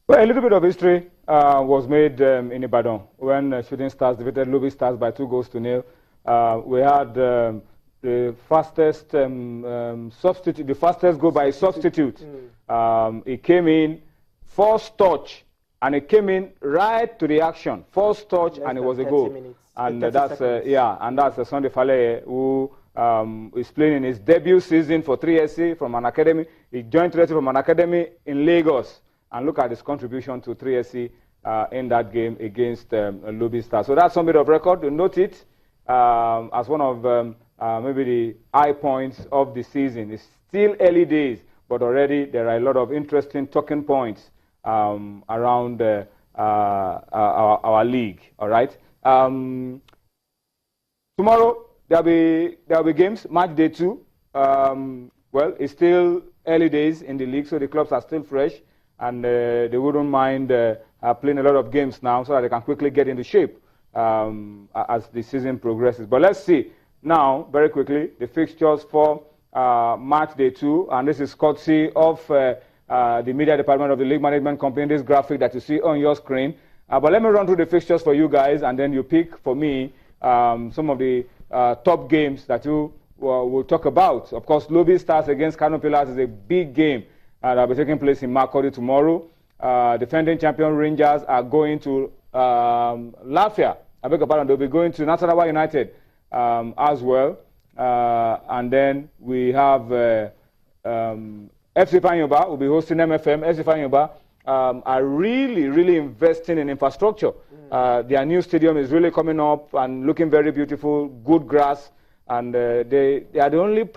Well, a little bit of history was made in Ibadan when Shooting Stars defeated Lobby Stars by 2-0. We had the fastest substitute, the fastest goal by a substitute. It came in first touch, and it came in right to the action. First touch, and it was a goal. And that's and that's Sunday Fale, who is playing in his debut season for 3SC from an academy. He joined 3SC from an academy in Lagos, and look at his contribution to 3SC in that game against Lobby Stars. So that's some bit of record. You note it as one of maybe the high points of the season. It's still early days, but already there are a lot of interesting talking points around our league. All right. Tomorrow there'll be games. Match day 2. Well, it's still early days in the league, so the clubs are still fresh, and they wouldn't mind playing a lot of games now so that they can quickly get into shape as the season progresses. But let's see now, very quickly, the fixtures for match day 2, and this is courtesy of the media department of the league management company, this graphic that you see on your screen. But let me run through the fixtures for you guys, and then you pick for me some of the top games that you will talk about. Of course, Lobby Stars against Kano Pillars is a big game that will be taking place in Makurdi tomorrow. Defending champion Rangers are going to Lafia. I beg your pardon, they'll be going to Nasarawa United as well. And then we have FC Panyoba will be hosting MFM. FC Panyoba are really investing in infrastructure. Their new stadium is really coming up and looking very beautiful, good grass, and they are the only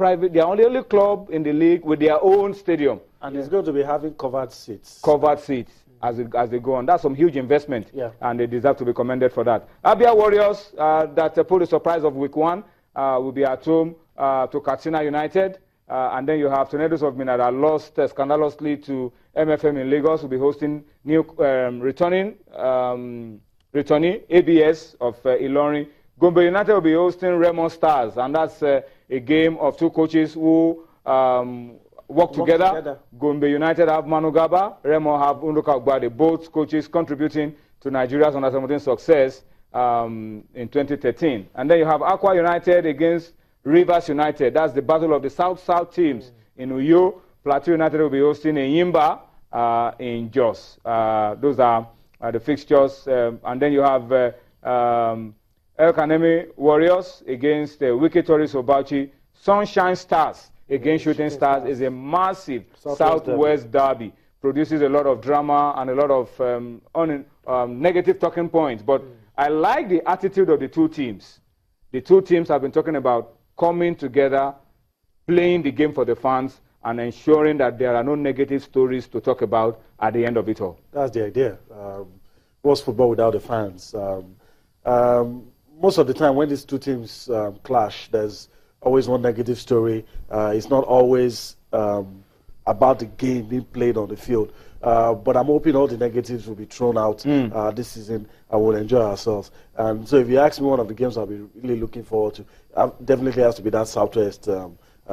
only club in the league with their own stadium. And it's going to be having covered seats. Covered seats as they go on. That's some huge investment, and they deserve to be commended for that. Abia Warriors, that pulled the surprise of week 1, will be at home to Katsina United. And then you have Tornadoes of Minna that lost scandalously to MFM in Lagos, will be hosting new returning ABS of Ilorin. Gombe United will be hosting Remo Stars, and that's a game of 2 coaches who work together. Gombe United have Manu Gaba, Remo have Unduka Ogbade, both coaches contributing to Nigeria's under-17 success in 2013. And then you have Aqua United against Rivers United. That's the battle of the South-South teams in Uyo. Plateau United will be hosting Yimba in Jos. Those are the fixtures. And then you have El Kanemi Warriors against Wiki Tourist Obachi. Sunshine Stars against Shooting Stars is a massive Southwest derby. Produces a lot of drama and a lot of negative talking points. But I like the attitude of the two teams. The two teams have been talking about coming together, playing the game for the fans, and ensuring that there are no negative stories to talk about at the end of it all. That's the idea. What's football without the fans? Most of the time when these two teams clash, there's always one negative story. It's not always about the game being played on the field. But I'm hoping all the negatives will be thrown out this season and we'll enjoy ourselves. And so if you ask me one of the games I'll be really looking forward to, definitely has to be that Southwest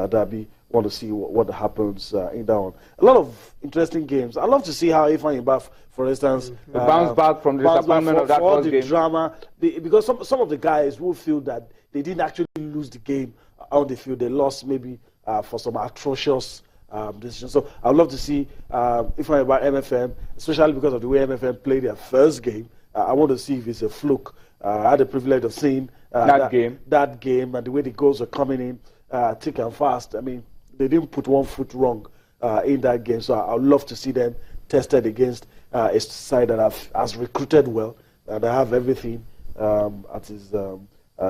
derby. Want to see what happens in that one. A lot of interesting games. I love to see how Ifan Yimba, for instance, bounce back from the disappointment of that first game. Drama, because some of the guys will feel that they didn't actually lose the game on the field. They lost maybe for some atrocious decisions. So I'd love to see Ifan Yimba MFM, especially because of the way MFM played their first game. I want to see if it's a fluke. I had the privilege of seeing that game and the way the goals are coming in thick and fast. I mean, they didn't put one foot wrong in that game, so I'd love to see them tested against a side that has recruited well, and they have everything at his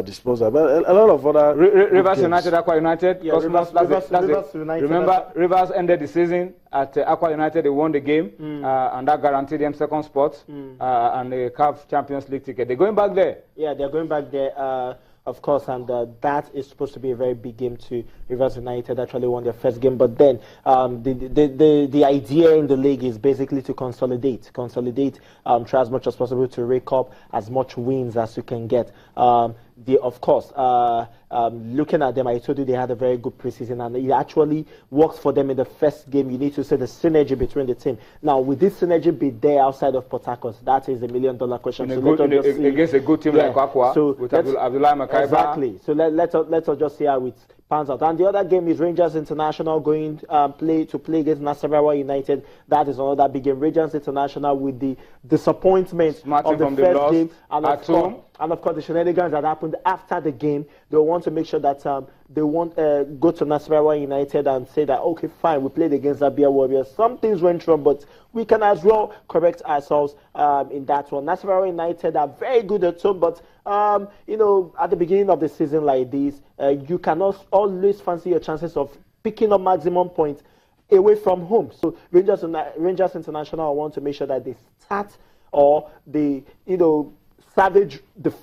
disposal. But a lot of other Rivers United, Aqua United. Yeah, Rivers United. Remember, Rivers ended the season at Aqua United. They won the game, and that guaranteed them second spot and the CAF Champions League ticket. They're going back there. Yeah, they're going back there. Of course, and that is supposed to be a very big game to Rivers United. Actually won their first game, but then the idea in the league is basically to consolidate, try as much as possible to rake up as much wins as you can get. of course, looking at them, I told you they had a very good preseason, and it actually works for them in the first game. You need to see the synergy between the team. Now, will this synergy be there outside of Port Harcourt? That is a $1 million question. Against a good team like Aqua, with Abdullah Makaiba. Exactly. So let's just see how it pans out. And the other game is Rangers International going play against Nasarawa United. That is another big game. Rangers International with the disappointment of the first game, and of course the shenanigans that happened after the game. They want to make sure that they won't go to Nasarawa United and say that, okay, fine, we played against Abia Warriors. Some things went wrong, but we can as well correct ourselves in that one. Nasarawa United are very good at home, but at the beginning of the season like this, you cannot always fancy your chances of picking up maximum points away from home. So Rangers International want to make sure that they start or they, salvage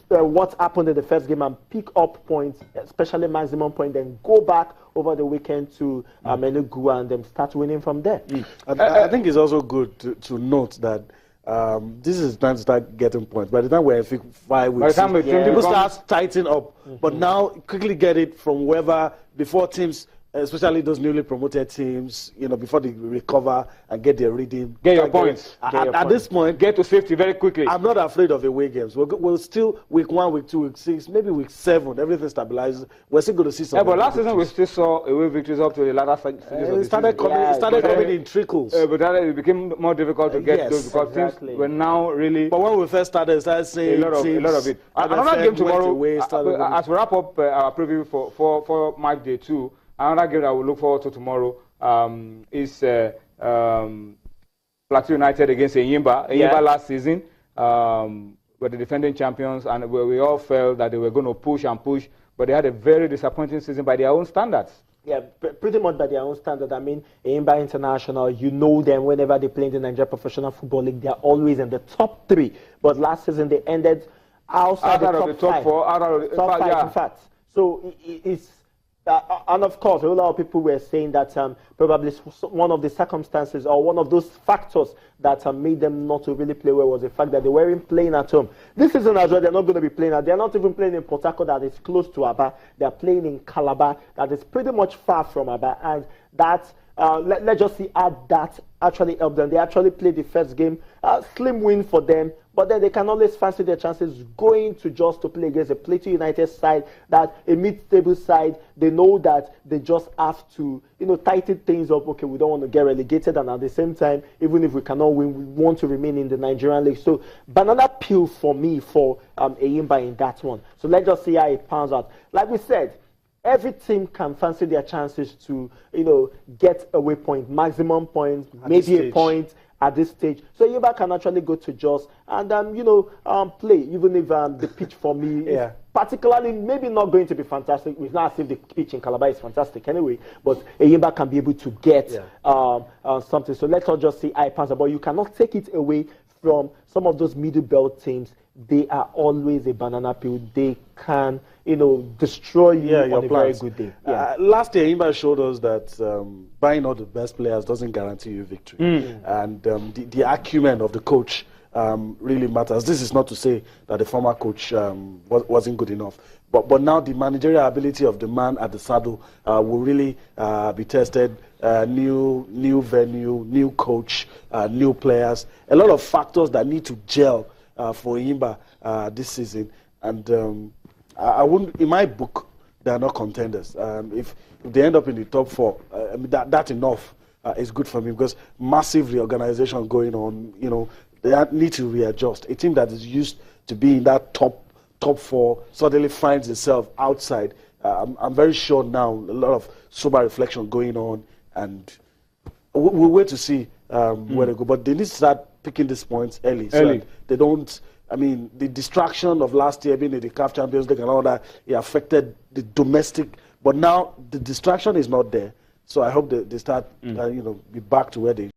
what happened in the first game and pick up points, especially maximum point, then go back over the weekend to Enugu and then start winning from there. I think it's also good to note that this is time to start getting points. By the time we're in 5 weeks, people start tightening up. But now, quickly get it from wherever, before teams, especially those newly promoted teams, before they recover and get their rhythm. Get your points. At this point, get to safety very quickly. I'm not afraid of away games. We'll still, week 1, week 2, week 6, maybe week 7, everything stabilizes. We're still going to see some. Yeah, but last season we still saw away victories up to the latter stages of the season. It started coming in trickles. But then it became more difficult to get those because teams were now really. But when we first started saying a lot of it. Another game tomorrow, as we wrap up our preview for match day 2, another game that we look forward to tomorrow is Plateau United against Enyimba. Enyimba last season were the defending champions, and we all felt that they were going to push, but they had a very disappointing season by their own standards. Yeah, pretty much by their own standard. I mean, Enyimba International, you know them whenever they play in the Nigeria Professional Football League, they are always in the top 3. But last season they ended outside the top 4. Out of the top 5, in fact. So it's. And of course, a lot of people were saying that probably one of the circumstances or one of those factors that made them not to really play well was the fact that they weren't playing at home. This season as well, they're not going to be playing. They're not even playing in Port Harcourt, that is close to Aba. They're playing in Calabar, that is pretty much far from Aba. And that, let's just see how that actually helped them. They actually played the first game, slim win for them. But then they can always fancy their chances going to play against a Plateau United side, that a mid-table side. They know that they just have to, tighten things up. Okay, we don't want to get relegated, and at the same time, even if we cannot win, we want to remain in the Nigerian League. So, banana peel for me for Enyimba in that one. So let's just see how it pans out. Like we said, every team can fancy their chances to, get away point, maximum points, maybe a point at this stage. So Enyimba can actually go to Jos and play, even if the pitch for me is particularly maybe not going to be fantastic. It's not as if the pitch in Calabar is fantastic anyway, but Enyimba can be able to get something. So let's not just say I pass, but you cannot take it away from some of those middle belt teams. They are always a banana peel. They can, destroy you on a very good day. Last year, Enyimba showed us that buying all the best players doesn't guarantee you victory. And the acumen of the coach really matters. This is not to say that the former coach wasn't good enough. But now the managerial ability of the man at the saddle will really be tested. New venue, new coach, new players. A lot of factors that need to gel for Enyimba this season, and I wouldn't. In my book, they are not contenders. If they end up in the top 4, that enough is good for me, because massive reorganization going on. They need to readjust. A team that is used to be in that top 4 suddenly finds itself outside. I'm very sure now a lot of sober reflection going on, and we'll wait to see where they go. But they need to start picking these points early. So they don't. The distraction of last year being in the CAF Champions League and all that, it affected the domestic. But now the distraction is not there. So I hope they start, be back to where they